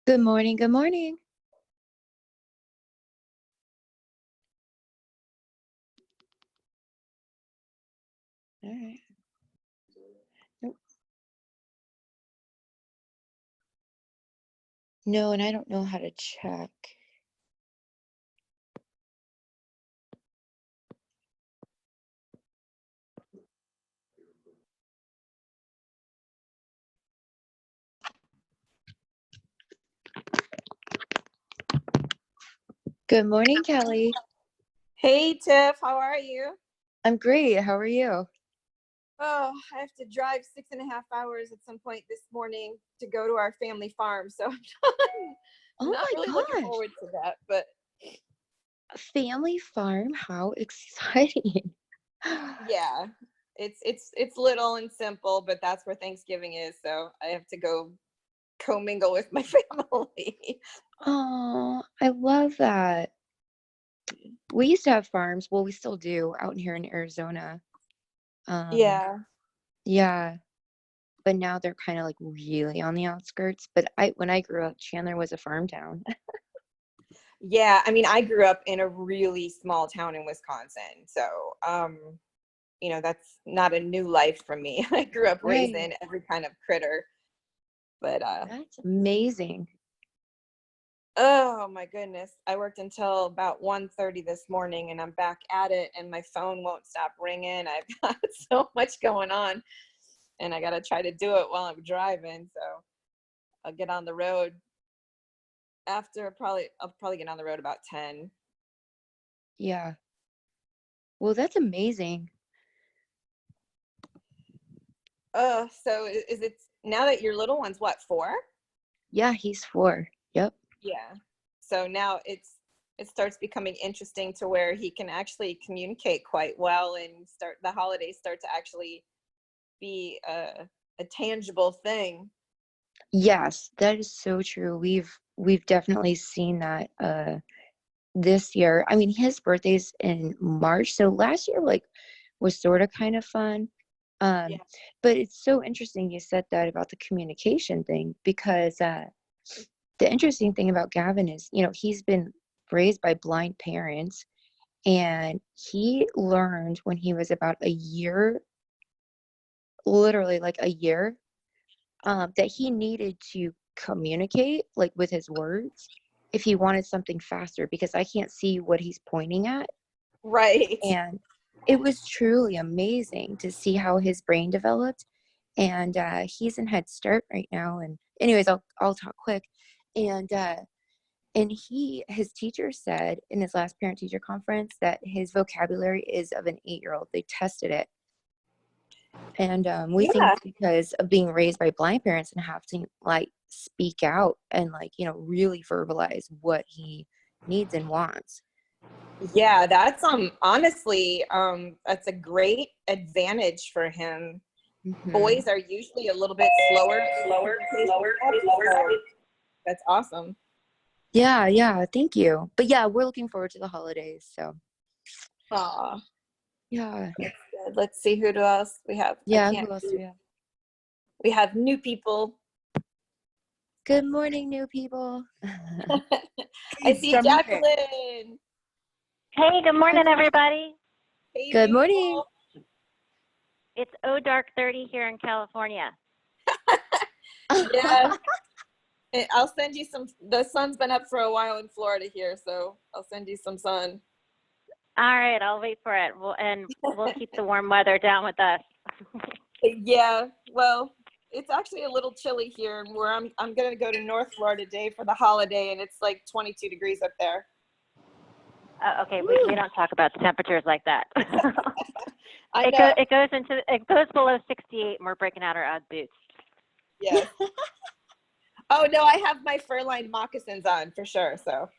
Good morning. Good morning. All right. Nope. No, and I don't know how to check. Good morning, Kelly. Hey, Tiff, how are you? I'm great. How are you? Oh, I have to drive 6.5 hours at some point this morning to go to our family farm. So I'm Oh not my really looking gosh. forward to that, but Family farm. How exciting. yeah, it's little and simple, but that's where Thanksgiving is. So I have to go commingle with my family. Oh, I love that. We used to have farms. Well, we still do out here in Arizona. Yeah. Yeah, but now they're kind of like really on the outskirts. But when I grew up, Chandler was a farm town. Yeah, I mean, I grew up in a really small town in Wisconsin. So, that's not a new life for me. I grew up Right. raising every kind of critter. But That's amazing. oh my goodness, I worked until about 1:30 this morning, and I'm back at it, and my phone won't stop ringing. I've got so much going on, and I got to try to do it while I'm driving. So I'll get on the road after I'll probably get on the road about 10. Yeah. Well, that's amazing. Oh, so is it now that your little one's what, 4? Yeah, he's 4. Yep. Yeah. So now it starts becoming interesting to where he can actually communicate quite well, and the holidays start to actually be a tangible thing. Yes, that is so true. We've definitely seen that this year. I mean, his birthday's in March, so last year was sort of kind of fun. Yeah. But it's so interesting you said that about the communication thing because the interesting thing about Gavin is, he's been raised by blind parents and he learned when he was about a year, literally like a year, that he needed to communicate like with his words if he wanted something faster because I can't see what he's pointing at. Right. And it was truly amazing to see how his brain developed. And he's in Head Start right now. And anyways, I'll talk quick. And his teacher said in his last parent teacher conference that his vocabulary is of an 8-year-old. They tested it. And we think Yeah. it's because of being raised by blind parents and have to like speak out and really verbalize what he needs and wants. Yeah, that's honestly that's a great advantage for him. Mm-hmm. Boys are usually a little bit slower in communication, so that's awesome. Yeah, thank you. But yeah, we're looking forward to the holidays. So Aw, yeah. that's good. Let's see who else we have. Who else do we have? We have new people. Good morning, new people. I see Jacqueline. Hey, good morning, everybody. Hey, Good beautiful. morning. It's dark 30 here in California. Yeah. I'll send you some. The sun's been up for a while in Florida here, so I'll send you some sun. All right, I'll wait for it. We'll keep the warm weather down with us. Yeah, well, it's actually a little chilly here where I'm going to go to North Florida today for the holiday, and it's like 22 degrees up there. Okay, we don't talk about the temperatures like that. I know. It goes below 68, and we're breaking out our Ugg boots. Yeah. Oh no, I have my fur-lined moccasins on for sure. So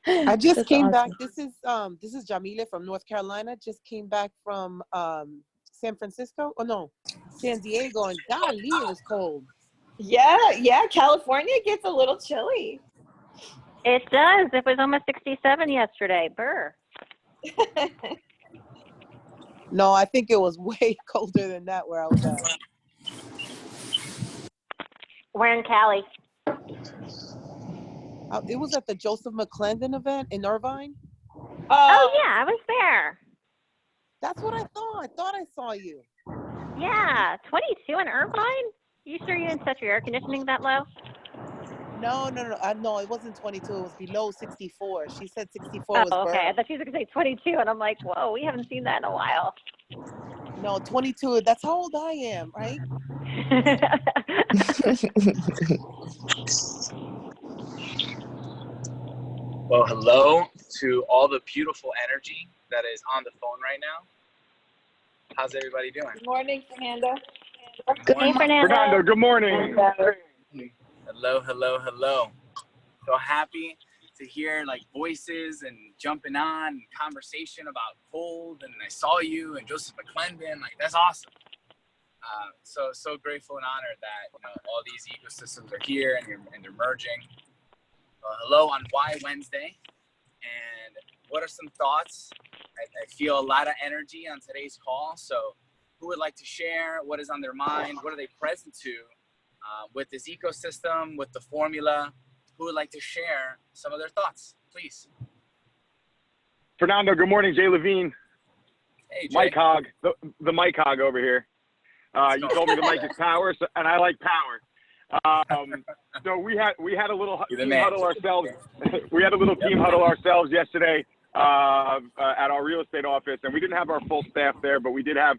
I just That's came awesome. back. This is Jamila from North Carolina. Just came back from San Francisco. Oh no, San Diego, and golly, it was cold. yeah, California gets a little chilly. It does. It was almost 67 yesterday. Brr. No, I think it was way colder than that where I was at. We're in Cali. It was at the Joseph McClendon event in Irvine. Oh yeah, I was there. That's what I thought. I thought I saw you. Yeah, 22 in Irvine? You sure you didn't set your air conditioning that low? No. No, it wasn't 22. It was below 64. She said 64 was Oh, okay. I burned. thought she was going to say 22, and I'm like, whoa, we haven't seen that in a while. No, 22. That's how old I am, right? Well, hello to all the beautiful energy that is on the phone right now. How's everybody doing? Good morning, Fernando. Good Hey, morning. Fernando. Good morning. Hello. So happy to hear like voices and jumping on and conversation about cold, and I saw you and Joseph McClendon. Like, that's awesome. So grateful and honored that all these ecosystems are here and they're merging. Hello on Why Wednesday, and what are some thoughts? I feel a lot of energy on today's call. So who would like to share what is on their mind? What are they present to with this ecosystem, with the formula? Who would like to share some of their thoughts, please? Fernando, good morning. Jay Levine. Hey, Jay. Mike Hogg, the Mike Hogg over here. You told me the mic is power, and I like power. So we had a little team huddle ourselves. We had a little team huddle ourselves yesterday at our real estate office, and we didn't have our full staff there, but we did have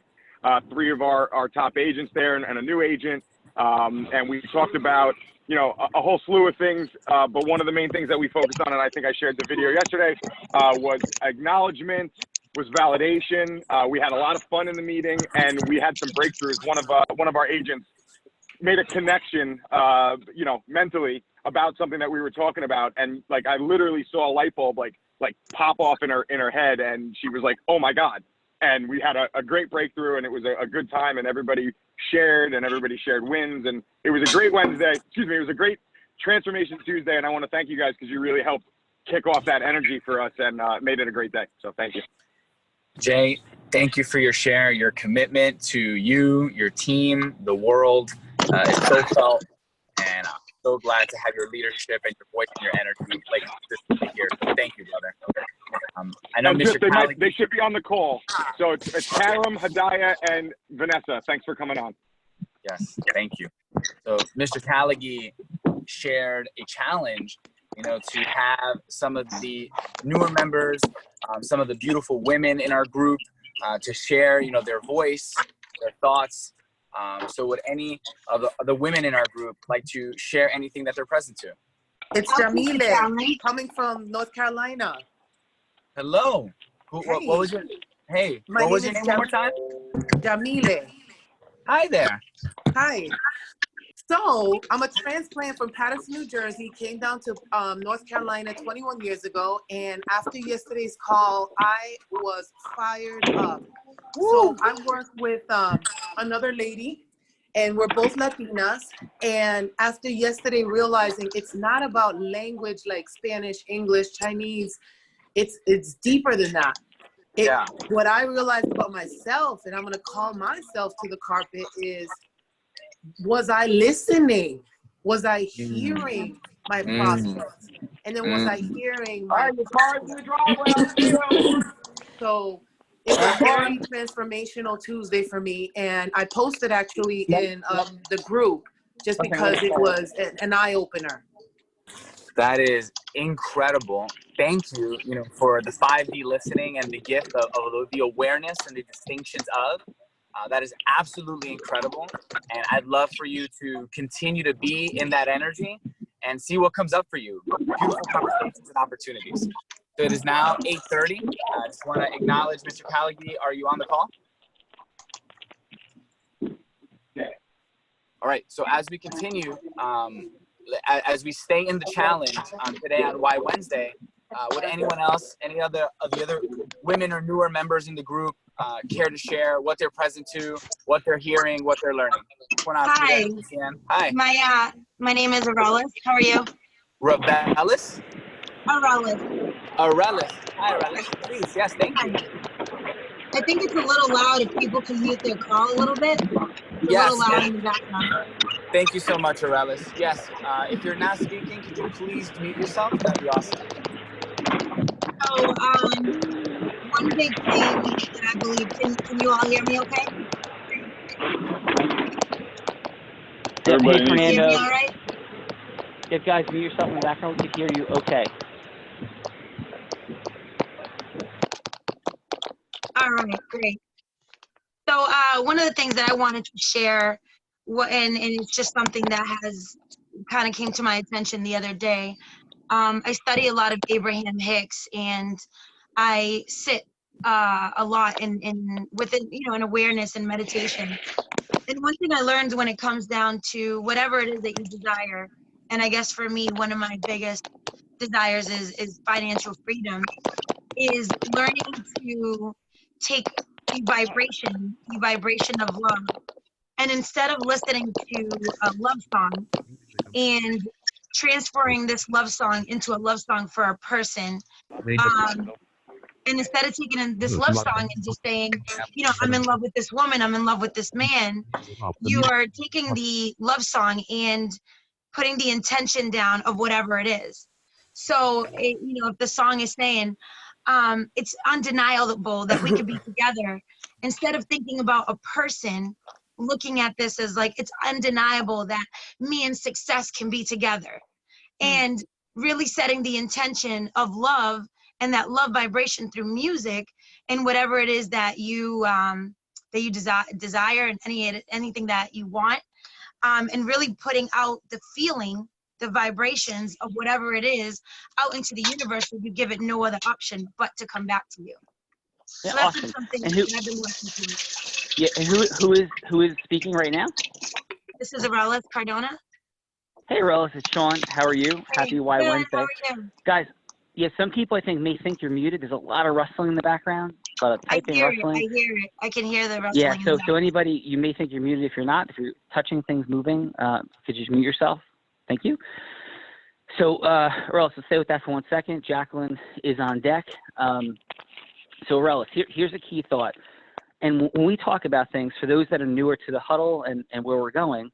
3 of our top agents there and a new agent. And we talked about a whole slew of things, but one of the main things that we focused on, and I think I shared the video yesterday, was acknowledgement, was validation. We had a lot of fun in the meeting, and we had some breakthroughs. One of our agents made a connection, mentally about something that we were talking about, and like I literally saw a light bulb like pop off in her head, and she was like, "Oh my God!" And we had a great breakthrough, and it was a good time, and everybody shared wins, and it was a great Wednesday. Excuse me, it was a great Transformation Tuesday, and I want to thank you guys because you really helped kick off that energy for us and made it a great day. So thank you. Jay, thank you for your share, your commitment to you, your team, the world. It's so felt, and I'm so glad to have your leadership and your voice and your energy like this here. So thank you, brother. I know they should be on the call. So it's Karam, Hadaya, and Vanessa. Thanks for coming on. Yes, thank you. So Mr. Kalagi shared a challenge, to have some of the newer members, some of the beautiful women in our group to share, their voice, their thoughts. So would any of the women in our group like to share anything that they're present to? It's Jamile coming from North Carolina. Hello. What was your what was your name one more time? Jamile. Hi there. Hi. So I'm a transplant from Paterson, New Jersey, came down to North Carolina 21 years ago. And after yesterday's call, I was fired up. So I work with another lady, and we're both Latinas. And after yesterday, realizing it's not about language like Spanish, English, Chinese, it's deeper than that. What I realized about myself, and I'm going to call myself to the carpet, is, was I listening? Was I hearing my process? And then was I hearing my So it was very transformational Tuesday for me. And I posted actually in the group just because it was an eye-opener. That is incredible. Thank you, for the 5D listening and the gift of the awareness and the distinctions of. That is absolutely incredible. And I'd love for you to continue to be in that energy and see what comes up for you. Beautiful conversations and opportunities. So it is now 8:30. I just want to acknowledge Mr. Kalagi. Are you on the call? All right. So as we continue, as we stay in the challenge today on Why Wednesday, would anyone else, any of the other women or newer members in the group care to share what they're present to, what they're hearing, what they're learning? Hi. Hi. My name is Aurelis. How are you? Aurelis? Aurelis. Aurelis. Hi, Aurelis. Please, yes, thank you. I think it's a little loud if people can mute their call a little bit. It's a little loud in the background. Thank you so much, Aurelis. Yes, if you're not speaking, could you please mute yourself? That'd be awesome. So, one big thing that I believe, can you all hear me okay? Yep. Hey, Everybody needs Can you hear me Fernando. all right? If guys mute yourself in the background, we can hear you okay. All right, great. So one of the things that I wanted to share, and it's just something that has kind of came to my attention the other day. I study a lot of Abraham Hicks, and I sit a lot in within, in awareness and meditation. And one thing I learned when it comes down to whatever it is that you desire, and I guess for me, one of my biggest desires is financial freedom, is learning to take the vibration of love, and instead of listening to a love song and transferring this love song into a love song for a person, and instead of taking in this love song and just saying, I'm in love with this woman, I'm in love with this man, you are taking the love song and putting the intention down of whatever it is. So, if the song is saying, it's undeniable that we could be together, instead of thinking about a person, looking at this as like, it's undeniable that me and success can be together. And really setting the intention of love and that love vibration through music and whatever it is that you desire and anything that you want, and really putting out the feeling, the vibrations of whatever it is out into the universe, so you give it no other option but to come back to you. Yeah, So that's awesome. been something And that I've been working towards. yeah, and who is speaking right now? This is Aurelis Cardona. Hey, Aurelis, it's Sean. How are you? Hey, Happy Y good. Wednesday. How are you? Guys, yeah, some people I think may think you're muted. There's a lot of rustling in the background, a lot of I typing, hear rustling. it. I can hear the rustling. Yeah, in so the background. anybody, you may think you're muted. If you're not, if you're touching things, moving, could you just mute yourself? Thank you. So, Aurelis, let's stay with that for 1 second. Jacqueline is on deck. So, Aurelis, here's a key thought. And when we talk about things, for those that are newer to the huddle and where we're going,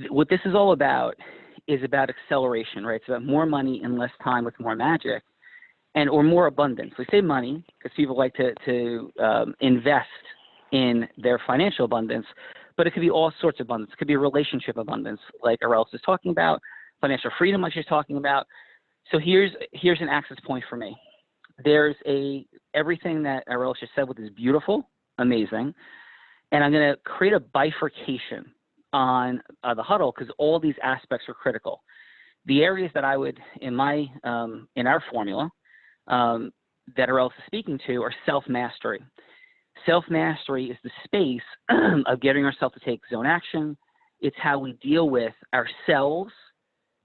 what this is all about is about acceleration, right? It's about more money in less time with more magic, or more abundance. We say money because people like to invest in their financial abundance, but it could be all sorts of abundance. It could be relationship abundance, like Aurelis is talking about, financial freedom, like she's talking about. So here's an access point for me. There's everything that Aurelis just said, which is beautiful, amazing, and I'm going to create a bifurcation on the huddle because all these aspects are critical. The areas that I would, in our formula, that Aurelis is speaking to are self-mastery. Self-mastery is the space of getting ourselves to take zone action. It's how we deal with ourselves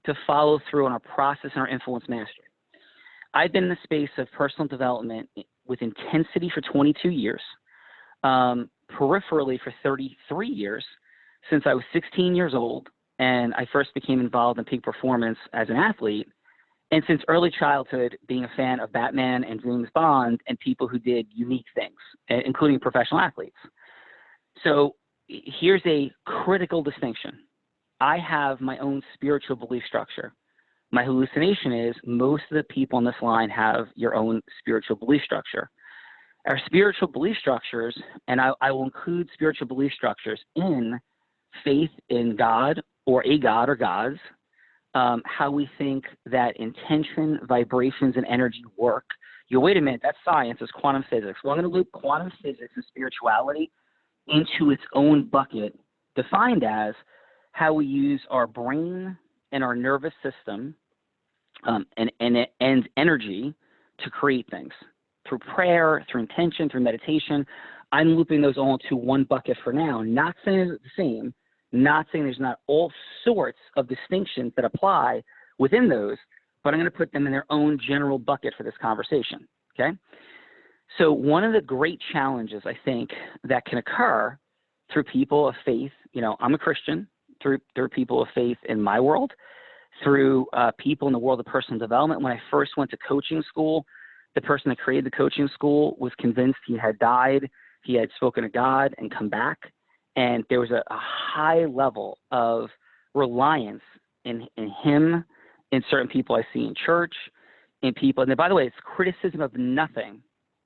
to follow through on our process and our influence mastery. I've been in the space of personal development with intensity for 22 years, peripherally for 33 years, since I was 16 years old, and I first became involved in peak performance as an athlete, and since early childhood being a fan of Batman and James Bond and people who did unique things, including professional athletes. So here's a critical distinction. I have my own spiritual belief structure. My hallucination is most of the people on this line have your own spiritual belief structure. Our spiritual belief structures, and I will include spiritual belief structures in faith in God or a God or gods, how we think that intention, vibrations, and energy work. You wait a minute, that's science, it's quantum physics. Well, I'm going to loop quantum physics and spirituality into its own bucket, defined as how we use our brain and our nervous system and energy to create things through prayer, through intention, through meditation. I'm looping those all into one bucket for now, not saying it's the same, not saying there's not all sorts of distinctions that apply within those, but I'm going to put them in their own general bucket for this conversation, okay? So one of the great challenges, I think, that can occur through people of faith, I'm a Christian, through people of faith in my world, through people in the world of personal development. When I first went to coaching school, the person that created the coaching school was convinced he had died, he had spoken to God and come back, And there was a high level of reliance in him, in certain people I see in church, in people. And then, by the way, it's criticism of nothing.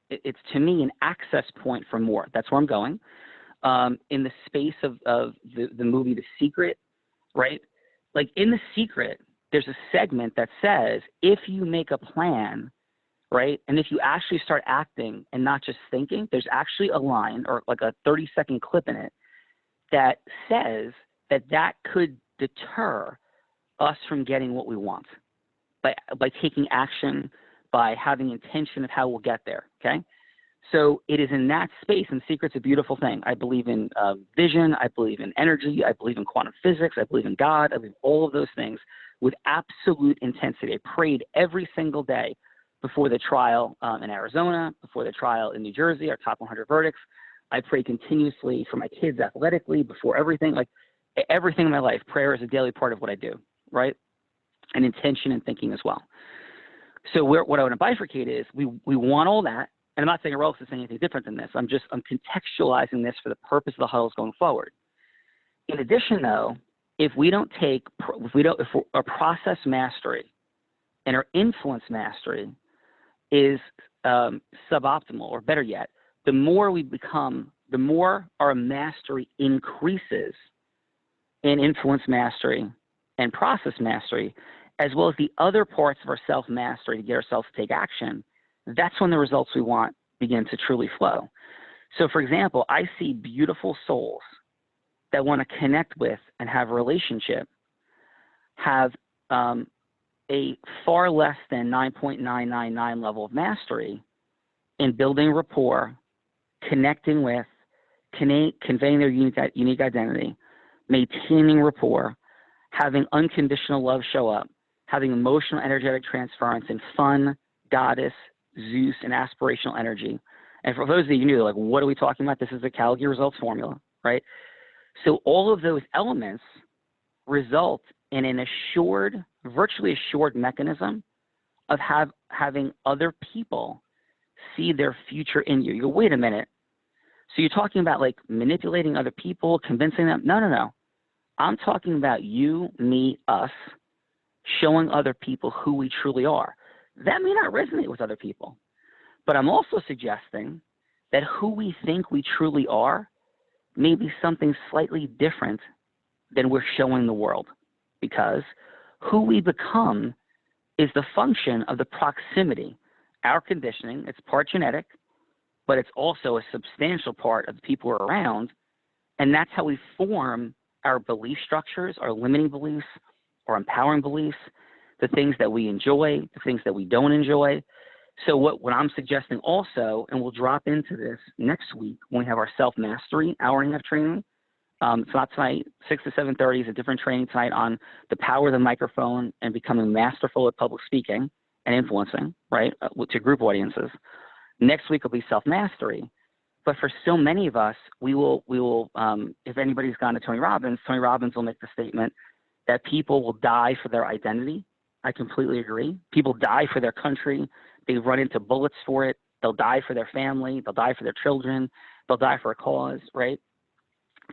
It's to me an access point for more. That's where I'm going. In the space of the movie The Secret, right? Like in The Secret, there's a segment that says, if you make a plan, right, and if you actually start acting and not just thinking, there's actually a line or like a 30-second clip in it that says that could deter us from getting what we want by taking action, by having intention of how we'll get there, okay? So it is in that space, and Secret's a beautiful thing. I believe in vision, I believe in energy, I believe in quantum physics, I believe in God, I believe all of those things with absolute intensity. I prayed every single day before the trial in Arizona, before the trial in New Jersey, our top 100 verdicts. I pray continuously for my kids athletically, before everything, like everything in my life. Prayer is a daily part of what I do, right? And intention and thinking as well. So what I want to bifurcate is we want all that. And I'm not saying Rolf is saying anything different than this. I'm contextualizing this for the purpose of the huddles going forward. In addition, though, if our process mastery and our influence mastery is suboptimal, or better yet, the more we become, the more our mastery increases in influence mastery and process mastery, as well as the other parts of our self-mastery to get ourselves to take action, that's when the results we want begin to truly flow. So, for example, I see beautiful souls that want to connect with and have a relationship have a far less than 9.999 level of mastery in building rapport, connecting with, conveying their unique identity, maintaining rapport, having unconditional love show up, having emotional energetic transference and fun, goddess, Zeus, and aspirational energy. And for those of you who knew, like, what are we talking about? This is the Calgary results formula, right? So all of those elements result in an assured, virtually assured mechanism of having other people see their future in you. You go, wait a minute. So you're talking about like manipulating other people, convincing them? No. I'm talking about you, me, us, showing other people who we truly are. That may not resonate with other people, but I'm also suggesting that who we think we truly are may be something slightly different than we're showing the world, because who we become is the function of the proximity. Our conditioning, it's part genetic, but it's also a substantial part of the people we're around, and that's how we form our belief structures, our limiting beliefs, our empowering beliefs, the things that we enjoy, the things that we don't enjoy. So what I'm suggesting also, and we'll drop into this next week when we have our self-mastery hour-and-a-half training. It's not tonight, 6 to 7:30 is a different training tonight on the power of the microphone and becoming masterful at public speaking and influencing, right, to group audiences. Next week will be self-mastery. But for so many of us, we will if anybody's gone to Tony Robbins will make the statement that people will die for their identity. I completely agree. People die for their country. They run into bullets for it. They'll die for their family. They'll die for their children. They'll die for a cause, right?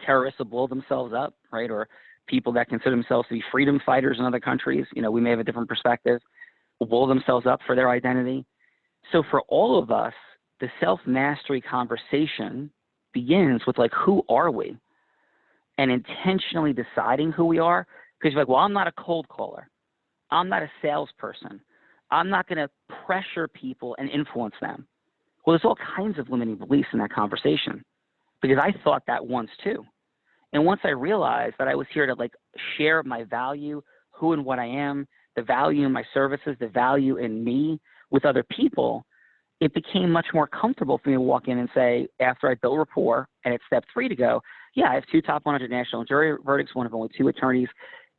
Terrorists will blow themselves up, right? Or people that consider themselves to be freedom fighters in other countries, we may have a different perspective, will blow themselves up for their identity. So for all of us, the self-mastery conversation begins with, like, who are we? And intentionally deciding who we are. Because you're like, well, I'm not a cold caller. I'm not a salesperson. I'm not going to pressure people and influence them. Well, there's all kinds of limiting beliefs in that conversation, because I thought that once too. And once I realized that I was here to, like, share my value, who and what I am, the value in my services, the value in me with other people, it became much more comfortable for me to walk in and say, after I built rapport and it's step 3 to go, yeah, I have 2 top 100 national jury verdicts, one of only 2 attorneys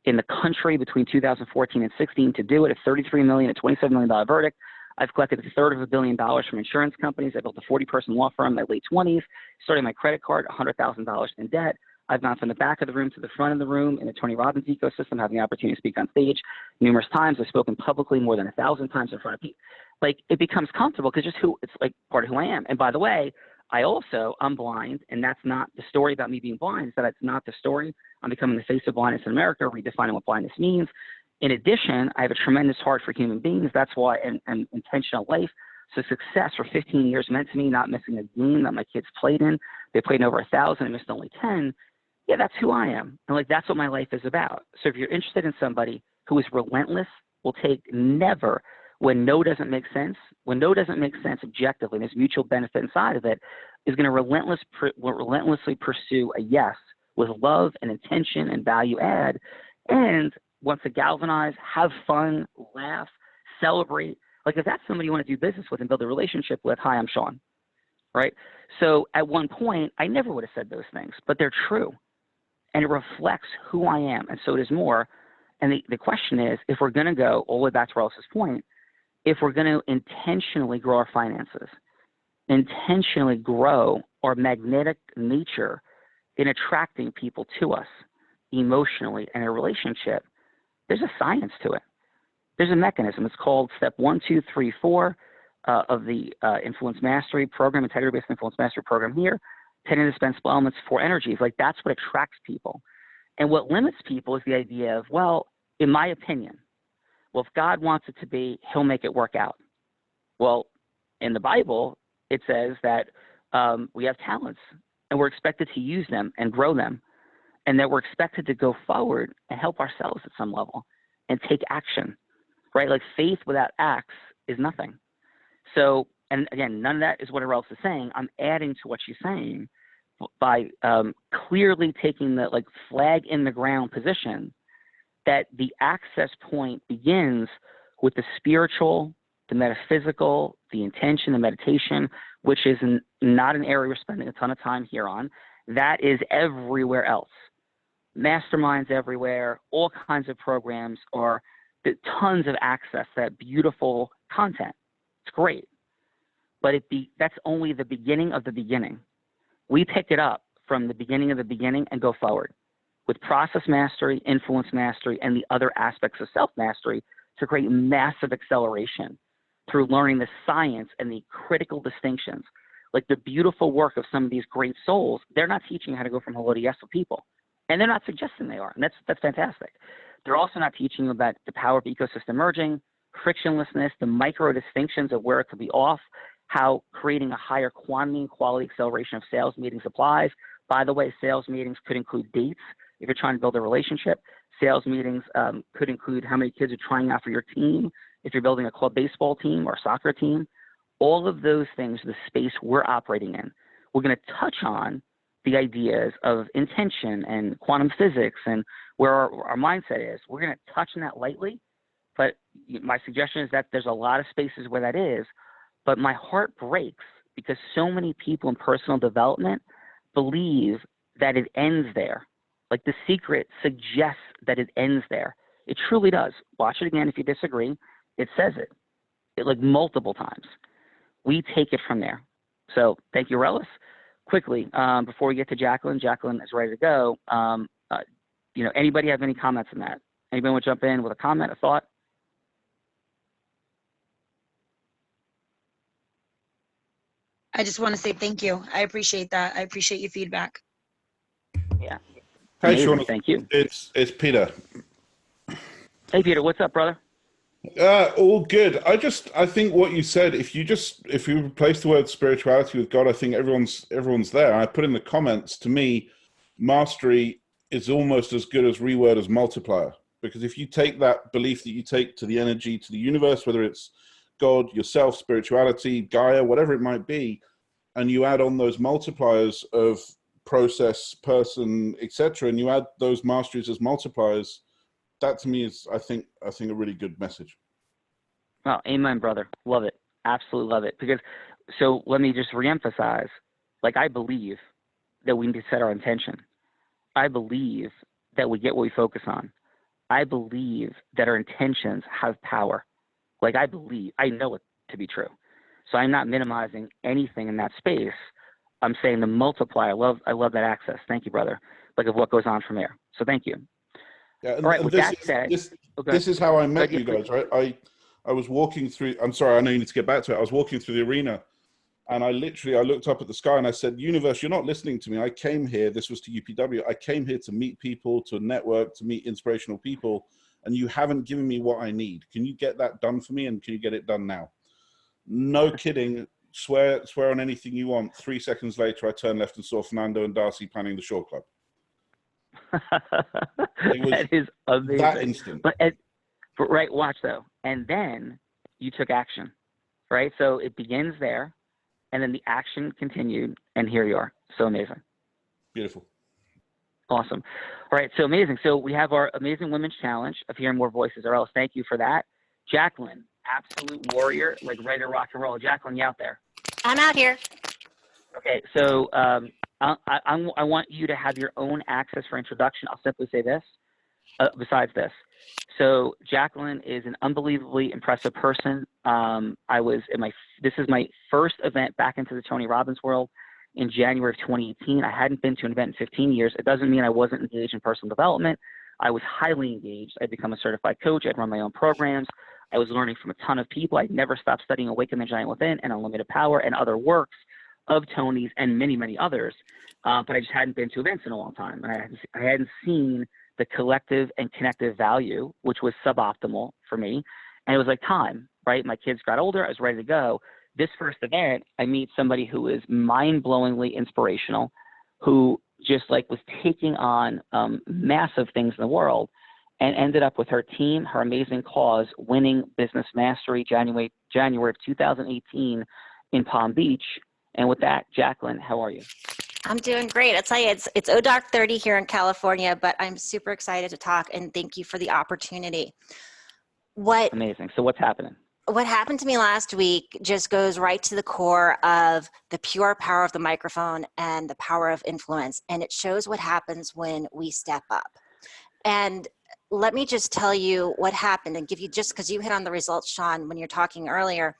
in the country between 2014 and 16 to do it, a $33 million, a $27 million verdict. I've collected $1/3 billion from insurance companies. I built a 40-person law firm in my late 20s, starting my credit card, $100,000 in debt. I've gone from the back of the room to the front of the room in the Tony Robbins ecosystem, having the opportunity to speak on stage numerous times. I've spoken publicly more than 1,000 times in front of people. Like, it becomes comfortable because it's like part of who I am. And by the way, I'm blind, and that's not the story about me being blind. That's not the story. I'm becoming the face of blindness in America, redefining what blindness means. In addition, I have a tremendous heart for human beings. That's why, and intentional life. So success for 15 years meant to me not missing a game that my kids played in. They played in over 1,000 and missed only 10. Yeah, that's who I am. And like, that's what my life is about. So if you're interested in somebody who is relentless, will take never, when no doesn't make sense, objectively, and there's mutual benefit inside of it, is going to relentlessly pursue a yes with love and intention and value add, and wants to galvanize, have fun, laugh, celebrate. Like, if that's somebody you want to do business with and build a relationship with, hi, I'm Sean, right? So at one point, I never would have said those things, but they're true. And it reflects who I am. And so it is more. And the question is, if we're going to go all the way back to Ross's point, if we're going to intentionally grow our finances, intentionally grow our magnetic nature in attracting people to us emotionally in a relationship, there's a science to it. There's a mechanism. It's called step 1, 2, 3, 4 of the Influence Mastery program, Integrity-Based Influence Mastery program here. 10 indispensable elements, 4 energies. Like, that's what attracts people. And what limits people is the idea of, well, in my opinion, well, if God wants it to be, he'll make it work out. Well, in the Bible, it says that we have talents and we're expected to use them and grow them, and that we're expected to go forward and help ourselves at some level and take action, right? Like, faith without acts is nothing. So, and again, none of that is what else is saying. I'm adding to what she's saying by clearly taking the like flag in the ground position that the access point begins with the spiritual, the metaphysical, the intention, the meditation, which is not an area we're spending a ton of time here on. That is everywhere else. Masterminds everywhere, all kinds of programs, or tons of access to that beautiful content. It's great. But that's only the beginning of the beginning. We pick it up from the beginning of the beginning and go forward with process mastery, influence mastery, and the other aspects of self-mastery to create massive acceleration through learning the science and the critical distinctions. Like the beautiful work of some of these great souls, they're not teaching how to go from hello to yes with people. And they're not suggesting they are, and that's fantastic. They're also not teaching you about the power of ecosystem merging, frictionlessness, the micro distinctions of where it could be off, how creating a higher quantity and quality acceleration of sales meetings applies. By the way, sales meetings could include dates if you're trying to build a relationship. Sales meetings could include how many kids are trying out for your team if you're building a club baseball team or soccer team. All of those things, the space we're operating in. We're going to touch on the ideas of intention and quantum physics and where our mindset is. We're going to touch on that lightly, but my suggestion is that there's a lot of spaces where that is. But my heart breaks because so many people in personal development believe that it ends there. Like The Secret suggests that it ends there. It truly does. Watch it again if you disagree. It says it like multiple times. We take it from there. So thank you, Relis. Quickly, before we get to Jacqueline, Jacqueline is ready to go. Anybody have any comments on that? Anybody want to jump in with a comment, a thought? I just want to say thank you. I appreciate that. I appreciate your feedback. Yeah. Hey, Amazing. Sean. Thank you. It's Peter. Hey, Peter. What's up, brother? All good. I think what you said, if you replace the word spirituality with God, I think everyone's there. I put in the comments, to me, mastery is almost as good as reword as multiplier. Because if you take that belief that you take to the energy, to the universe, whether it's God, yourself, spirituality, Gaia, whatever it might be, and you add on those multipliers of process, person, etc., and you add those masteries as multipliers, that to me is, I think a really good message. Well, amen, brother. Love it. Absolutely love it. Because, so let me just reemphasize, like, I believe that we need to set our intention. I believe that we get what we focus on. I believe that our intentions have power. Like, I know it to be true. So I'm not minimizing anything in that space. I'm saying the multiplier. I love that access. Thank you, brother. Like, of what goes on from there. So thank you. Yeah, and, all right, and with this, that said, this is how I met you please. guys, right? I was walking through, I'm sorry, I know you need to get back to it. I was walking through the arena And I looked up at the sky and I said, universe, you're not listening to me. I came here, this was to UPW, I came here to meet people, to network, to meet inspirational people, and you haven't given me what I need. Can you get that done for me, and can you get it done now? No kidding. Swear on anything you want. 3 seconds later, I turned left and saw Fernando and Darcy planning the Shore Club. It was that is amazing. that instant. But right, watch though. And then you took action, right? So it begins there, and then the action continued, and here you are. So amazing. Beautiful. Awesome. All right, so amazing. So we have our Amazing Women's Challenge of hearing more voices. Or else, thank you for that. Jacqueline, absolute warrior, like ready to rock and roll. Jacqueline, you out there? I'm out here. Okay, so I want you to have your own access for introduction. I'll simply say this, besides this. So Jacqueline is an unbelievably impressive person. This is my first event back into the Tony Robbins world in January of 2018. I hadn't been to an event in 15 years. It doesn't mean I wasn't engaged in personal development. I was highly engaged. I'd become a certified coach. I'd run my own programs. I was learning from a ton of people. I'd never stopped studying Awaken the Giant Within and Unlimited Power and other works of Tony's and many, many others. But I just hadn't been to events in a long time. And I hadn't seen the collective and connective value, which was suboptimal for me. And it was like time, right? My kids got older. I was ready to go. This first event, I meet somebody who is mind-blowingly inspirational, who just like was taking on massive things in the world, and ended up with her team, her amazing cause, winning Business Mastery January of 2018 in Palm Beach. And with that, Jacqueline, how are you? I'm doing great. I'll tell you, it's ODark 30 here in California, but I'm super excited to talk, and thank you for the opportunity. Amazing. So what's happening? What happened to me last week just goes right to the core of the pure power of the microphone and the power of influence. And it shows what happens when we step up. And let me just tell you what happened and give you, just because you hit on the results, Sean, when you're talking earlier,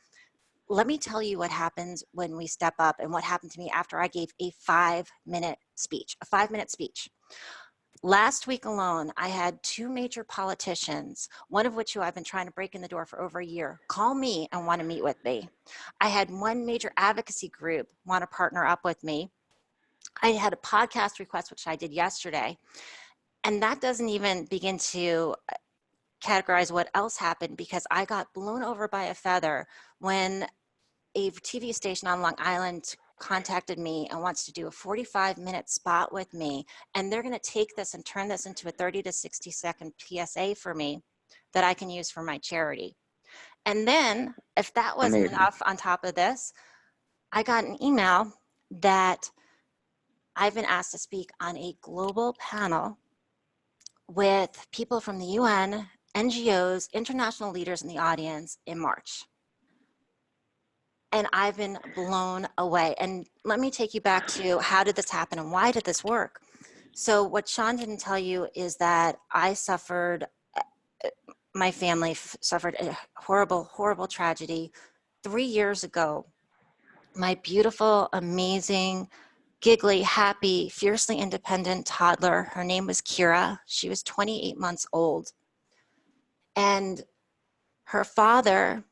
let me tell you what happens when we step up and what happened to me after I gave a 5-minute speech, Last week alone, I had 2 major politicians, one of which who I've been trying to break in the door for over a year, call me and want to meet with me. I had 1 major advocacy group want to partner up with me. I had a podcast request, which I did yesterday. And that doesn't even begin to categorize what else happened, because I got blown over by a feather when a TV station on Long Island contacted me and wants to do a 45-minute spot with me, and they're going to take this and turn this into a 30 to 60 second PSA for me that I can use for my charity. And then, if that wasn't enough, on top of this, I got an email that I've been asked to speak on a global panel with people from the UN, NGOs, international leaders in the audience in March. And I've been blown away. And let me take you back to how did this happen and why did this work? So what Sean didn't tell you is that I suffered, my family suffered a horrible, horrible tragedy 3 years ago. My beautiful, amazing, giggly, happy, fiercely independent toddler, her name was Kira. She was 28 months old. And her father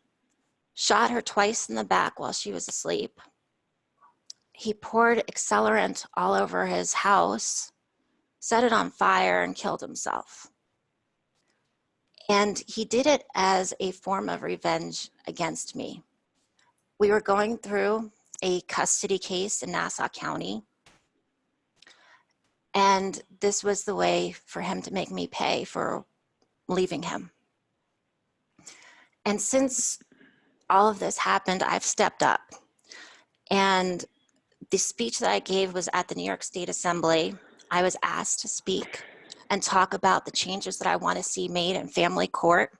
shot her twice in the back while she was asleep. He poured accelerant all over his house, set it on fire, and killed himself. And he did it as a form of revenge against me. We were going through a custody case in Nassau County, and this was the way for him to make me pay for leaving him. And since all of this happened, I've stepped up. And the speech that I gave was at the New York State Assembly. I was asked to speak and talk about the changes that I want to see made in family court.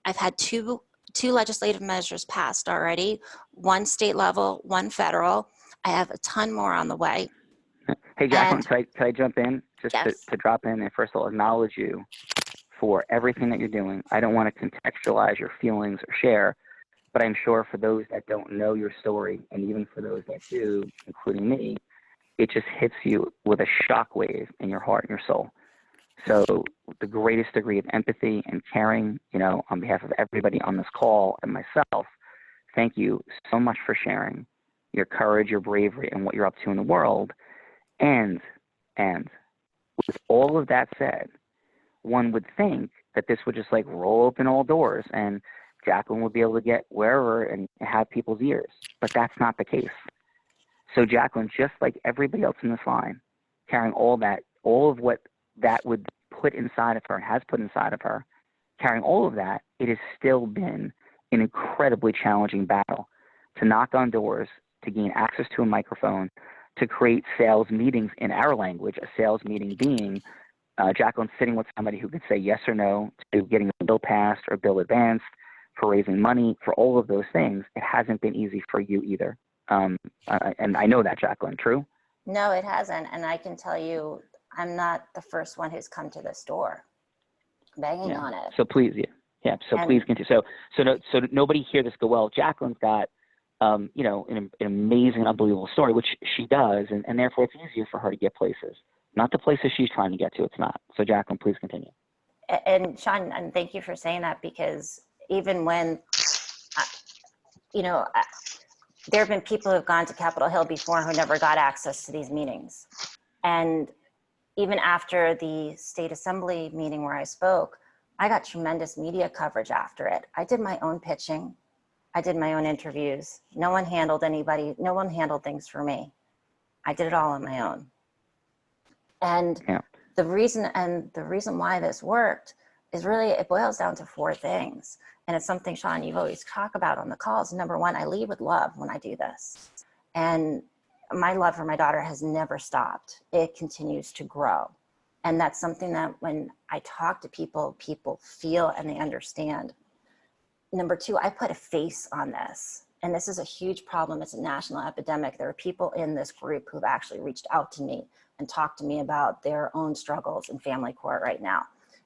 I've had two legislative measures passed already, 1 state level, 1 federal. I have a ton more on the way. Hey, Jacqueline, can I jump in? Just yes. to drop in and first of all acknowledge you for everything that you're doing. I don't want to contextualize your feelings or share, but I'm sure for those that don't know your story, and even for those that do, including me, it just hits you with a shockwave in your heart and your soul. So the greatest degree of empathy and caring, on behalf of everybody on this call and myself, thank you so much for sharing. your courage, your bravery, and what you're up to in the world. And with all of that said, one would think that this would just like roll open all doors and Jacqueline would be able to get wherever and have people's ears. But that's not the case. So Jacqueline, just like everybody else in this line, carrying all of what that would put inside of her and has put inside of her, carrying all of that, it has still been an incredibly challenging battle to knock on doors, to gain access to a microphone, to create sales meetings in our language, a sales meeting being Jacqueline sitting with somebody who could say yes or no to getting a bill passed or bill advanced, for raising money, for all of those things. It hasn't been easy for you either. And I know that, Jacqueline, true? No, it hasn't. And I can tell you, I'm not the first one who's come to this door banging on it. So please, please continue. So nobody hear this go, well, Jacqueline's got, an amazing, unbelievable story, which she does, and therefore it's easier for her to get places. Not the places she's trying to get to, it's not. So Jacqueline, please continue. And Sean, and thank you for saying that, because even when, there have been people who have gone to Capitol Hill before who never got access to these meetings. And even after the state assembly meeting where I spoke, I got tremendous media coverage after it. I did my own pitching. I did my own interviews. No one handled things for me. I did it all on my own. And the reason why this worked is really, it boils down to 4 things. And it's something, Sean, you've always talked about on the calls. Number 1, I lead with love when I do this. And my love for my daughter has never stopped. It continues to grow. And that's something that when I talk to people, people feel and they understand. Number 2, I put a face on this. And this is a huge problem. It's a national epidemic. There are people in this group who've actually reached out to me and talked to me about their own struggles in family court right now.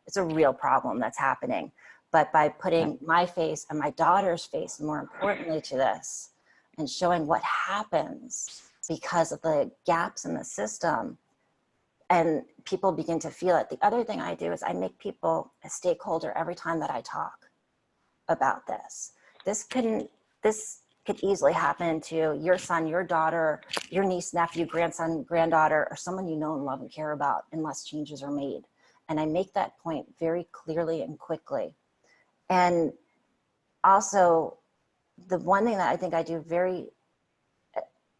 It's a real problem that's happening. But by putting my face and my daughter's face, more importantly to this, and showing what happens because of the gaps in the system, and people begin to feel it. The other thing I do is I make people a stakeholder every time that I talk about this. This could easily happen to your son, your daughter, your niece, nephew, grandson, granddaughter, or someone you know and love and care about, unless changes are made. And I make that point very clearly and quickly. And also, the one thing that I think I do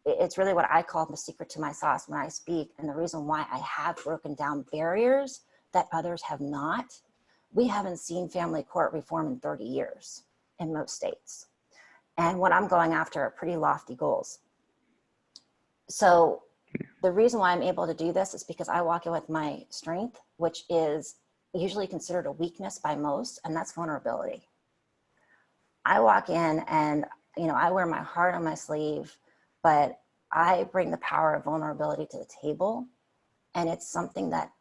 it's really what I call the secret to my sauce when I speak, and the reason why I have broken down barriers that others have not. We haven't seen family court reform in 30 years in most states. And what I'm going after are pretty lofty goals. So the reason why I'm able to do this is because I walk in with my strength, which is usually considered a weakness by most, and that's vulnerability. I walk in and, I wear my heart on my sleeve, but I bring the power of vulnerability to the table, and it's something that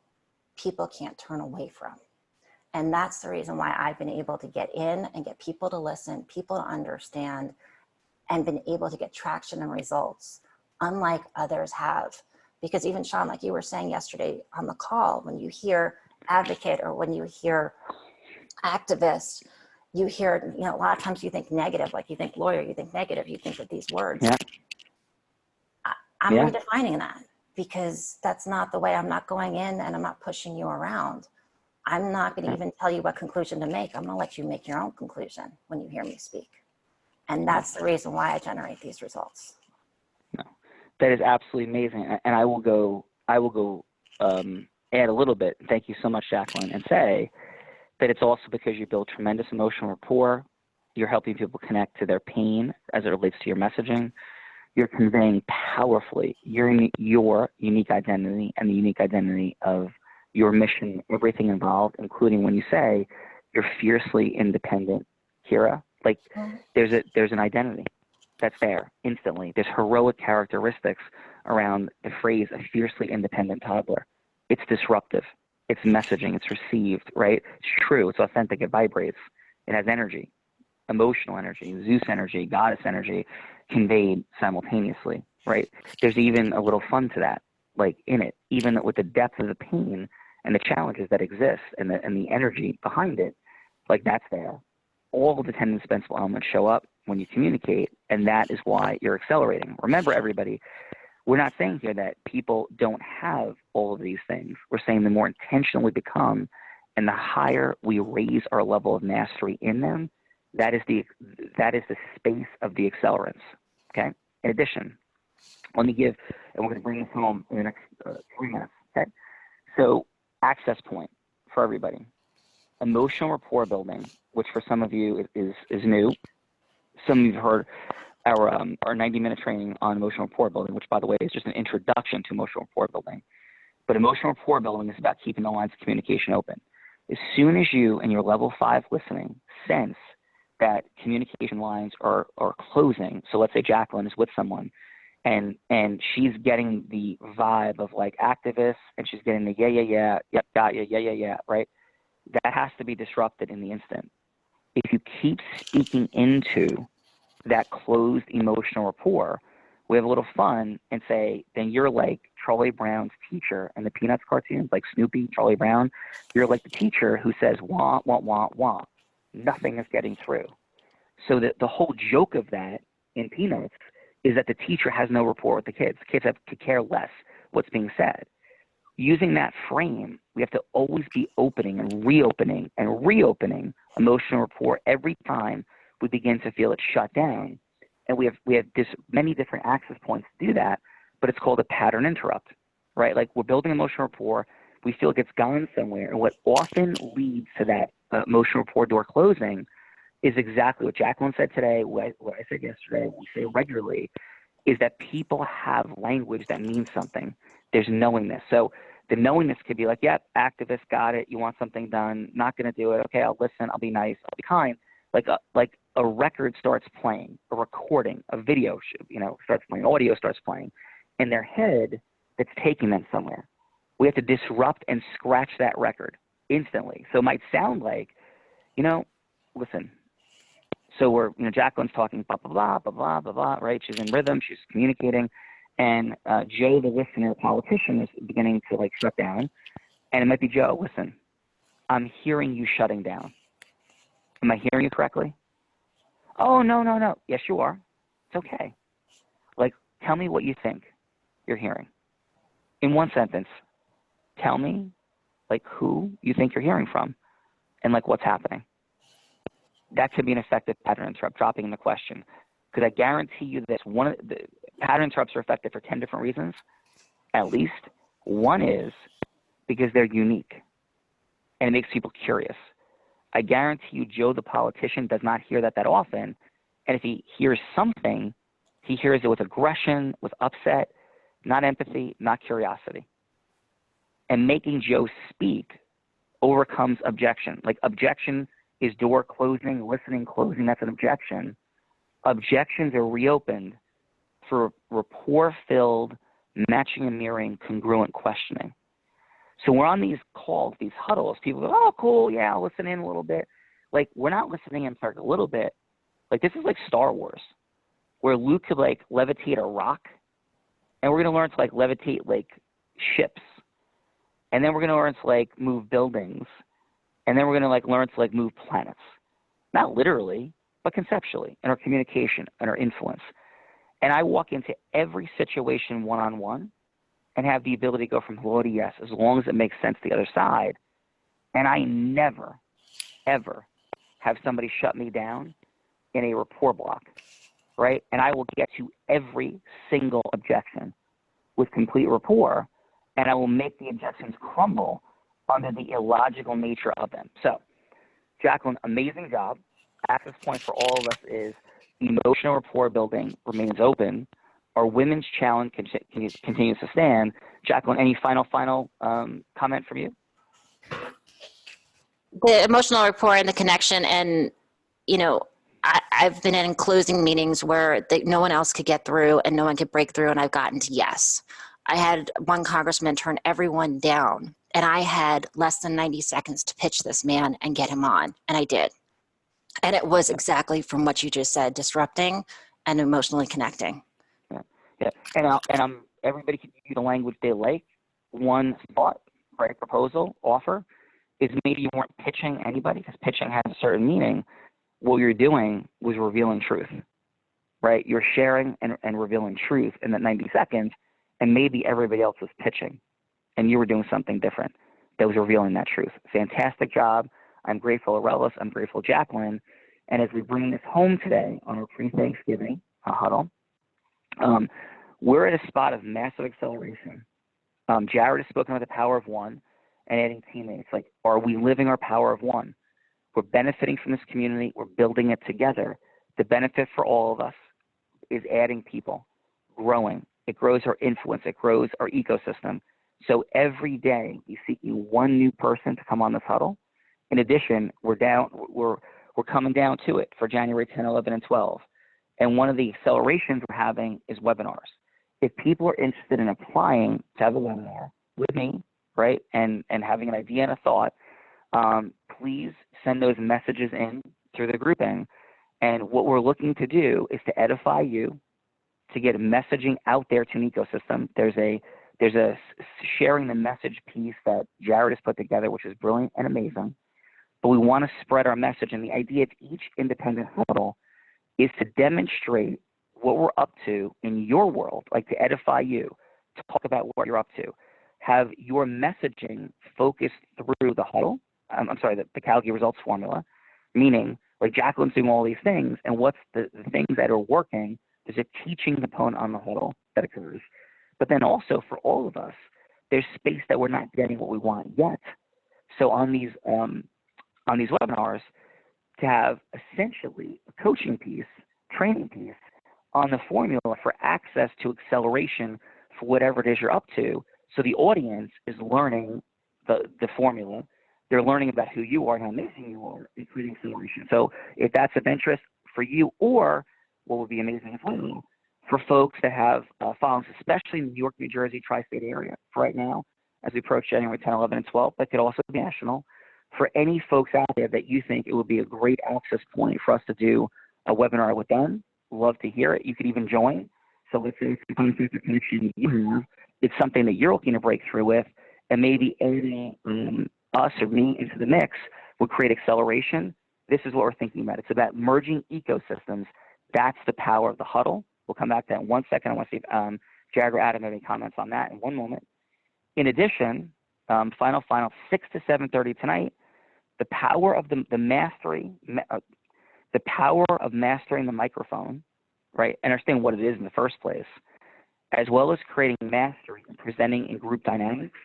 people can't turn away from. And that's the reason why I've been able to get in and get people to listen, people to understand, and been able to get traction and results, unlike others have. Because even Sean, like you were saying yesterday on the call, when you hear advocate or when you hear activist, you hear, a lot of times you think negative, like you think lawyer, you think negative, you think of these words. Yeah. I'm redefining that, because that's not the way. I'm not going in and I'm not pushing you around. I'm not going to even tell you what conclusion to make. I'm going to let you make your own conclusion when you hear me speak. And that's the reason why I generate these results. No, that is absolutely amazing. And I will go add a little bit. Thank you so much, Jacqueline, and say that it's also because you build tremendous emotional rapport. You're helping people connect to their pain as it relates to your messaging. You're conveying powerfully your unique identity and the unique identity of your mission, everything involved, including when you say you're fiercely independent, Kira. Like there's an identity that's there instantly. There's heroic characteristics around the phrase a fiercely independent toddler. It's disruptive. It's messaging. It's received, right? It's true. It's authentic. It vibrates. It has energy, emotional energy, Zeus energy, goddess energy conveyed simultaneously, right? There's even a little fun to that, like in it, even with the depth of the pain and the challenges that exist and the energy behind it, like that's there. all of the 10 indispensable elements show up when you communicate, and that is why you're accelerating. Remember, everybody, we're not saying here that people don't have all of these things. We're saying the more intentional we become and the higher we raise our level of mastery in them, that is the space of the accelerants, okay? In addition, let me give, and we're going to bring this home in the next 3 minutes, okay? So, access point for everybody. Emotional rapport building, which for some of you is new. Some of you have heard our 90-minute training on emotional rapport building, which, by the way, is just an introduction to emotional rapport building. But emotional rapport building is about keeping the lines of communication open. As soon as you and your level 5 listening sense that communication lines are closing, so let's say Jacqueline is with someone, and she's getting the vibe of like activist, and she's getting the yeah, yep, got you, yeah, right? That has to be disrupted in the instant. If you keep speaking into that closed emotional rapport, we have a little fun and say, then you're like Charlie Brown's teacher in the Peanuts cartoons, like Snoopy, Charlie Brown. You're like the teacher who says, wah, wah, wah, wah. Nothing is getting through. So the whole joke of that in Peanuts is that the teacher has no rapport with the kids. Kids have to care less what's being said. Using that frame, we have to always be opening and reopening emotional rapport every time we begin to feel it shut down. And we have many different access points to do that, but it's called a pattern interrupt, right? Like we're building emotional rapport, we feel like it's gone somewhere, and what often leads to that emotional rapport door closing is exactly what Jacqueline said today, what I said yesterday, what we say regularly, is that people have language that means something. There's knowingness. So the knowingness could be like, yep, activist, got it, you want something done, not going to do it, okay, I'll listen, I'll be nice, I'll be kind. Like a record starts playing, a recording, a video, starts playing, audio starts playing, in their head that's taking them somewhere. We have to disrupt and scratch that record instantly. So it might sound like, listen. So we're, Jacqueline's talking blah, blah, blah, blah, blah, blah, blah, right? She's in rhythm, she's communicating. And Joe, the listener, politician, is beginning to like shut down. And it might be, Joe, listen, I'm hearing you shutting down. Am I hearing you correctly? Oh, no. Yes, you are. It's okay. Like, tell me what you think you're hearing. In one sentence, tell me, like, who you think you're hearing from and, like, what's happening. That could be an effective pattern interrupt, dropping the question. Because I guarantee you this, the pattern interrupts are effective for 10 different reasons, at least. One is because they're unique, and it makes people curious. I guarantee you Joe the politician does not hear that often, and if he hears something, he hears it with aggression, with upset, not empathy, not curiosity. And making Joe speak overcomes objection. Like objection is door closing, listening closing, that's an objection. Objections are reopened through rapport-filled, matching and mirroring, congruent questioning. So we're on these calls, these huddles. People go, oh, cool, yeah, I'll listen in a little bit. Like, we're not listening in for a little bit. Like, this is like Star Wars, where Luke could, like, levitate a rock, and we're going to learn to, like, levitate, like, ships. And then we're going to learn to, like, move buildings. And then we're going to, like, learn to, like, move planets. Not literally, but conceptually, in our communication and our influence. And I walk into every situation one-on-one and have the ability to go from hello to yes, as long as it makes sense to the other side. And I never, ever have somebody shut me down in a rapport block, right? And I will get to every single objection with complete rapport, and I will make the objections crumble under the illogical nature of them. So, Jacqueline, amazing job. Access point for all of us is emotional rapport building remains open. Our women's challenge continues to stand. Jacqueline, any final comment from you? The emotional rapport and the connection, and I've been in closing meetings where no one else could get through and no one could break through, and I've gotten to yes. I had one congressman turn everyone down, and I had less than 90 seconds to pitch this man and get him on, and I did. And it was exactly from what you just said, disrupting and emotionally connecting. Yeah, and everybody can use the language they like. One thought, right, proposal, offer, is maybe you weren't pitching anybody, because pitching has a certain meaning, what you're doing was revealing truth, right? You're sharing and revealing truth in that 90 seconds, and maybe everybody else was pitching, and you were doing something different that was revealing that truth. Fantastic job. I'm grateful, Arelis. I'm grateful, Jacqueline. And as we bring this home today on our pre-Thanksgiving huddle, we're at a spot of massive acceleration. Jared has spoken about the power of one and adding teammates. Like, are we living our power of one? We're benefiting from this community. We're building it together. The benefit for all of us is adding people, growing. It grows our influence. It grows our ecosystem. So every day we seeking one new person to come on this huddle. In addition, we're coming down to it for January 10, 11, and 12. And one of the accelerations we're having is webinars. If people are interested in applying to have a webinar with me, right, and having an idea and a thought, please send those messages in through the grouping. And what we're looking to do is to edify you, to get messaging out there to an ecosystem. There's a sharing the message piece that Jared has put together, which is brilliant and amazing. But we want to spread our message. And the idea of each independent huddle is to demonstrate what we're up to in your world, like to edify you, to talk about what you're up to. Have your messaging focused through the huddle, the Calgary results formula, meaning like Jacqueline's doing all these things, and what's the things that are working. There's a teaching component on the huddle that occurs. But then also for all of us, there's space that we're not getting what we want yet. So on these webinars, to have essentially a coaching piece, training piece on the formula for access to acceleration for whatever it is you're up to. So the audience is learning the formula. They're learning about who you are and how amazing you are, including acceleration. So if that's of interest for you, or what would be amazing as well, for folks that have followings, especially in the New York, New Jersey, tri-state area for right now, as we approach January 10, 11, and 12, but could also be national. For any folks out there that you think it would be a great access point for us to do a webinar with them, love to hear it. You could even join. So let's say it's the connection you have. It's something that you're looking to break through with, and maybe adding us or me into the mix would create acceleration. This is what we're thinking about. It's about merging ecosystems. That's the power of the huddle. We'll come back to that in 1 second. I want to see if Jared or Adam have any comments on that in one moment. In addition, final 6 to 7:30 tonight, the power of the mastery, the power of mastering the microphone, right? Understanding what it is in the first place, as well as creating mastery and presenting in group dynamics.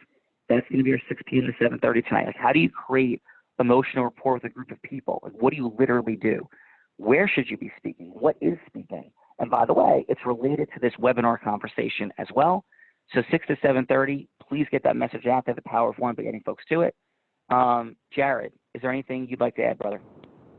That's going to be our 6 p.m. to 7:30 tonight. Like, how do you create emotional rapport with a group of people? Like, what do you literally do? Where should you be speaking? What is speaking? And by the way, it's related to this webinar conversation as well. So 6 to 7:30, please get that message out there, the power of one, but getting folks to it. Jared, is there anything you'd like to add, brother?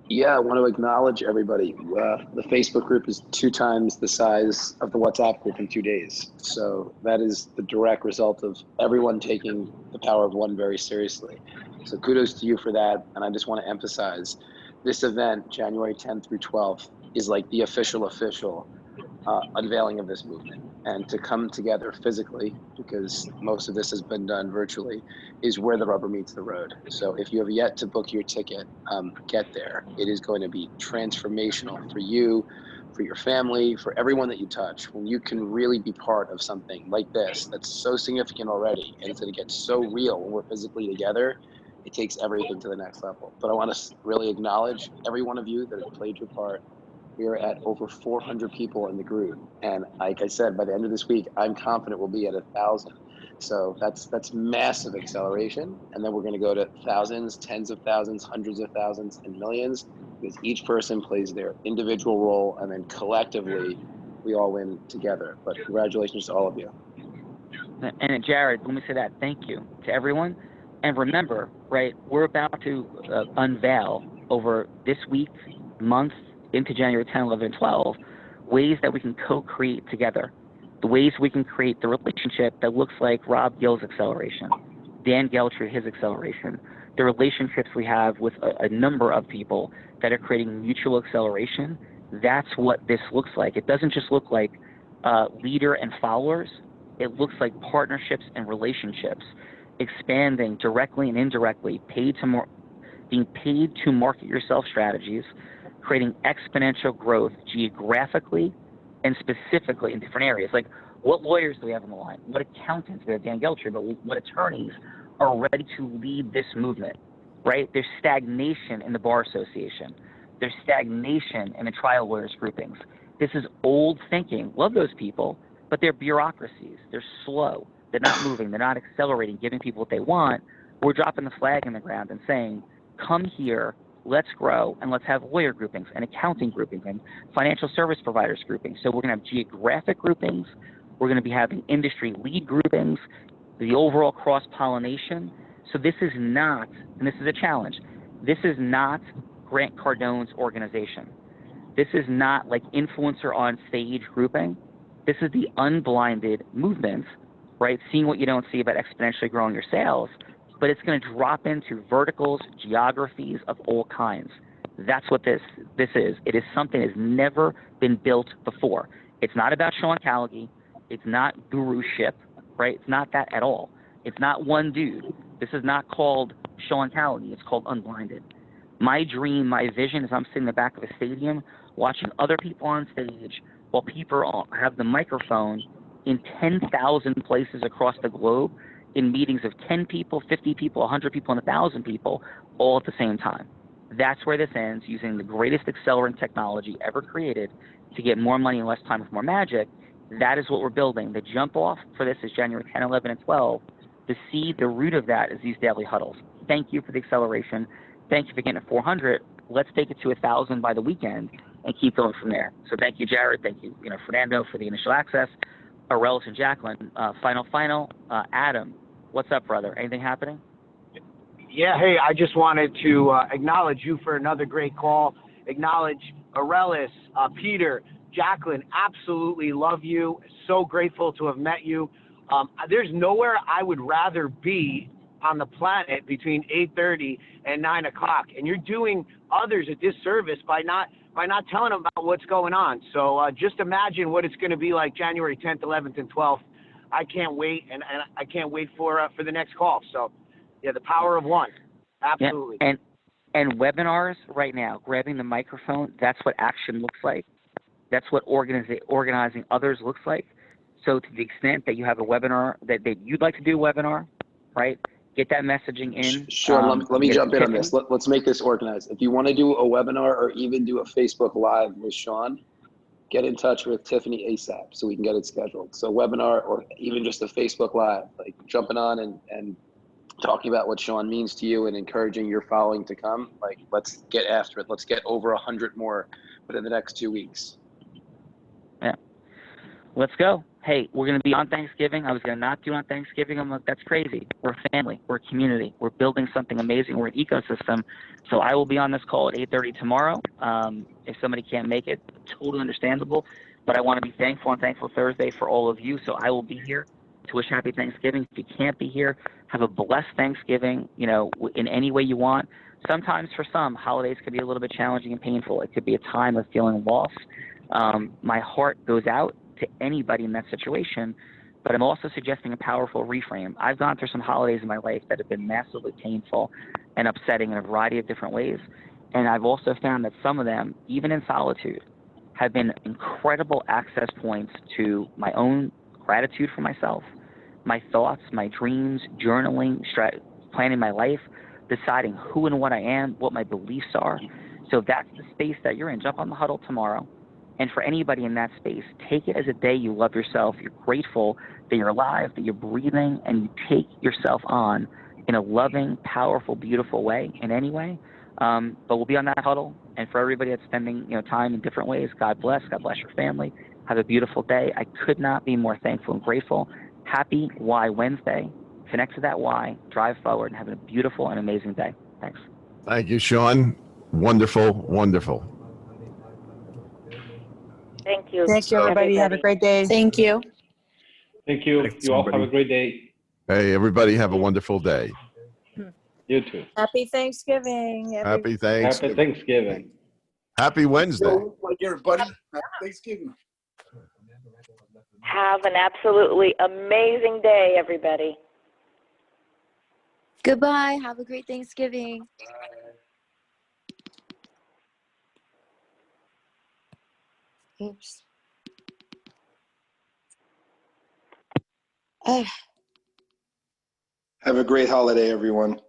Yeah, I want to acknowledge everybody. The Facebook group is 2 times the size of the WhatsApp group in 2 days. So that is the direct result of everyone taking the power of one very seriously. So kudos to you for that. And I just want to emphasize this event, January 10th through 12th, is like the official unveiling of this movement. And to come together physically, because most of this has been done virtually, is where the rubber meets the road. So if you have yet to book your ticket, get there. It is going to be transformational for you, for your family, for everyone that you touch. When you can really be part of something like this that's so significant already, and it's going to get so real when we're physically together, it takes everything to the next level. But I want to really acknowledge every one of you that have played your part. We are at over 400 people in the group. And like I said, by the end of this week, I'm confident we'll be at 1,000. So that's massive acceleration. And then we're going to go to thousands, tens of thousands, hundreds of thousands, and millions, because each person plays their individual role, and then collectively we all win together. But congratulations to all of you. And Jared, let me say that. Thank you to everyone. And remember, right, we're about to unveil over this week, month, into January 10, 11, and 12, ways that we can co-create together, the ways we can create the relationship that looks like Rob Gill's acceleration, Dan Geltry, his acceleration, the relationships we have with a number of people that are creating mutual acceleration. That's what this looks like. It doesn't just look like leader and followers. It looks like partnerships and relationships, expanding directly and indirectly, being paid to market yourself strategies, creating exponential growth geographically and specifically in different areas. Like, what lawyers do we have on the line? What accountants? We have Dan Geltry, but what attorneys are ready to lead this movement, right? There's stagnation in the Bar Association. There's stagnation in the trial lawyers groupings. This is old thinking. Love those people, but they're bureaucracies. They're slow. They're not moving. They're not accelerating, giving people what they want. We're dropping the flag in the ground and saying, come here, let's grow, and let's have lawyer groupings and accounting groupings and financial service providers groupings. So we're going to have geographic groupings. We're going to be having industry lead groupings, the overall cross-pollination. So this is not, and this is a challenge, this is not Grant Cardone's organization. This is not like influencer on stage grouping. This is the unblinded movement, right? Seeing what you don't see about exponentially growing your sales, but it's going to drop into verticals, geographies of all kinds. That's what this is. It is something that has never been built before. It's not about Sean Callaghy. It's not guruship, right? It's not that at all. It's not one dude. This is not called Sean Callaghy. It's called Unblinded. My dream, my vision is I'm sitting in the back of a stadium watching other people on stage while people have the microphone in 10,000 places across the globe in meetings of 10 people, 50 people, 100 people, and 1,000 people all at the same time. That's where this ends, using the greatest accelerant technology ever created to get more money in less time with more magic. That is what we're building. The jump off for this is January 10, 11, and 12. The seed, the root of that is these daily huddles. Thank you for the acceleration. Thank you for getting to 400. Let's take it to 1,000 by the weekend and keep going from there. So thank you, Jared. Thank you, Fernando, for the initial access. Aurelis and Jacqueline. Final. Adam, what's up, brother? Anything happening? Yeah, hey, I just wanted to acknowledge you for another great call. Acknowledge Aurelis, Peter, Jacqueline, absolutely love you. So grateful to have met you. There's nowhere I would rather be on the planet between 8:30 and 9 o'clock. And you're doing others a disservice by not telling them about what's going on. So just imagine what it's going to be like January 10th, 11th, and 12th. I can't wait, and I can't wait for the next call. So, yeah, the power of one. Absolutely. Yeah, and webinars right now, grabbing the microphone, that's what action looks like. That's what organizing others looks like. So to the extent that you have a webinar that you'd like to do a webinar, right, get that messaging in. Sure, let me jump in on this. Let's make this organized. If you want to do a webinar or even do a Facebook Live with Sean, get in touch with Tiffany ASAP so we can get it scheduled. So webinar or even just a Facebook Live, like jumping on and talking about what Sean means to you and encouraging your following to come. Like, let's get after it. Let's get over 100 more within the next 2 weeks. Yeah. Let's go. Hey, we're going to be on Thanksgiving. I was going to not do on Thanksgiving. I'm like, that's crazy. We're a family. We're a community. We're building something amazing. We're an ecosystem. So I will be on this call at 8:30 tomorrow. If somebody can't make it, totally understandable. But I want to be thankful on Thankful Thursday for all of you. So I will be here to wish happy Thanksgiving. If you can't be here, have a blessed Thanksgiving, in any way you want. Sometimes for some, holidays can be a little bit challenging and painful. It could be a time of feeling lost. My heart goes out to anybody in that situation, but I'm also suggesting a powerful reframe. I've gone through some holidays in my life that have been massively painful and upsetting in a variety of different ways, and I've also found that some of them, even in solitude, have been incredible access points to my own gratitude for myself, my thoughts, my dreams, journaling, planning my life, deciding who and what I am, what my beliefs are. So if that's the space that you're in, jump on the huddle tomorrow. And for anybody in that space, take it as a day you love yourself. You're grateful that you're alive, that you're breathing, and you take yourself on in a loving, powerful, beautiful way, in any way. But we'll be on that huddle. And for everybody that's spending time in different ways, God bless your family. Have a beautiful day. I could not be more thankful and grateful. Happy Why Wednesday. Connect to that why, drive forward, and have a beautiful and amazing day. Thanks. Thank you, Sean. Wonderful, wonderful. Thank you. Thank you, everybody. Have a great day. Thank you. Thank you. You all have a great day. Hey, everybody, have a wonderful day. You too. Happy Thanksgiving. Happy Thanksgiving. Happy Thanksgiving. Happy Wednesday. Like everybody. Happy Thanksgiving. Have an absolutely amazing day, everybody. Goodbye. Have a great Thanksgiving. Oops. Have a great holiday, everyone.